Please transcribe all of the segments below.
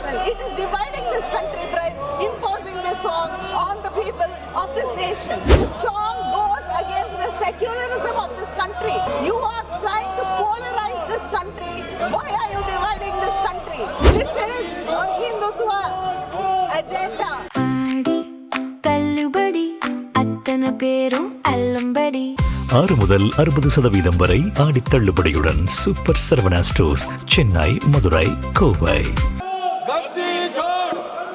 anti-national. It is dividing this country by imposing this song on the people of this nation. This song goes against the secularism of this country. You are trying to polarize this country. Why are you dividing this country? This is a Hindutva agenda. ஆடி தள்ளுபடி அத்தனை பேரும் அல்லம்படி 6 முதல் 60% வரை ஆடி தள்ளுபடியுடன் super Saravana stores Chennai, Madurai, Kovai.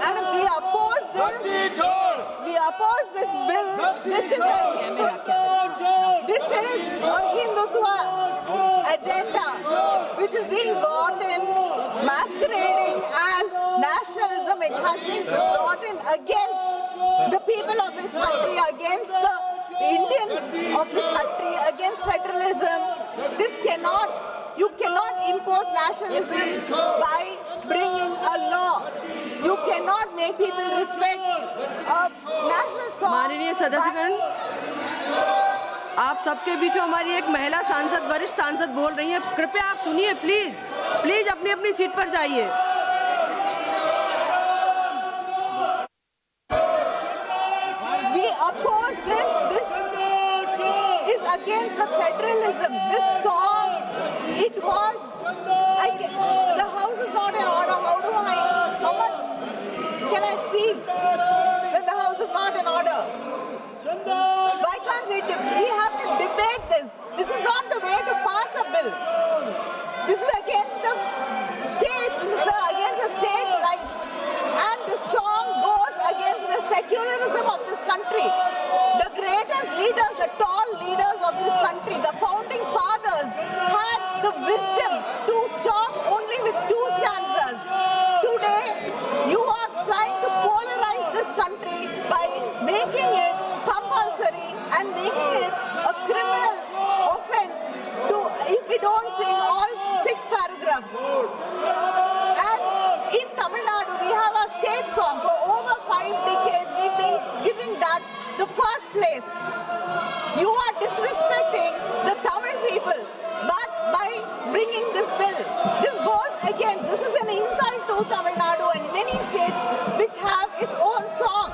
And we oppose this. We oppose this bill. This is a Hindutva agenda which is being brought in, masquerading as nationalism. It has been brought in against the people of this country, against the Indians of this country, against federalism. You cannot impose nationalism by bringing a law. You cannot make people respect a national song. माननीय सदस्यगण, आप सबके बीच हमारी एक महिला सांसद, वरिष्ठ सांसद बोल रही हैं। कृपया आप सुनिए, प्लीज प्लीज अपनी अपनी सीट पर जाइए। We oppose this. This is against the federalism. This song, the house is not in order. How much can I speak when the house is not in order? Why can't we have to debate this? This is not the way to pass a bill. This is against the states. This is against the state rights. And the song goes against the secularism of this country. The greatest leaders, the tall leaders of this country, the founding fathers had the wisdom to stop only with 2 stanzas. Today, you are trying to polarize this country by making it compulsory and making it a criminal offense if we don't sing all 6 paragraphs. And in Tamil Nadu, we have a state song. For over 5 decades, we've been giving that the first place. You are disrespecting the Tamil people, but by bringing this bill, this goes against, this is an insult to Tamil Nadu and many states which have its own song.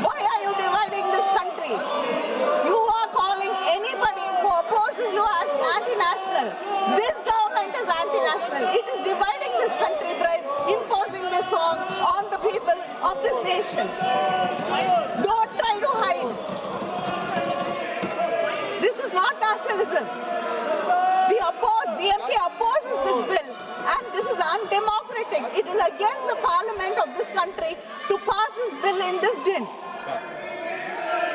Why are you dividing this country? You are calling anybody who opposes you as anti-national. This government is anti-national. It is dividing this country by imposing this song on the people of this nation. Don't try to hide. This is not nationalism. DMK opposes this bill, and this is undemocratic. It is against the parliament of this country to pass this bill in this din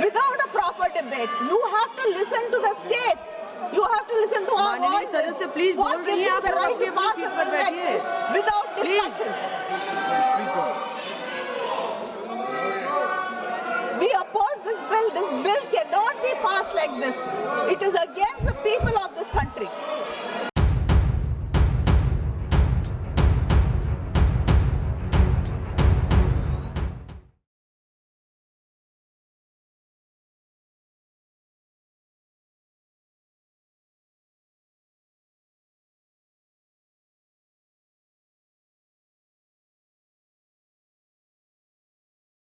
without a proper debate. You have to listen to the states. You have to listen to our माननीय voices. सदस्य, please What बोल रही gives हैं, you आप the right अपनी to अपनी pass seat a पर bill like बैठिए। this without discussion? We oppose this bill. This bill cannot be passed like this. It is against the people of this country.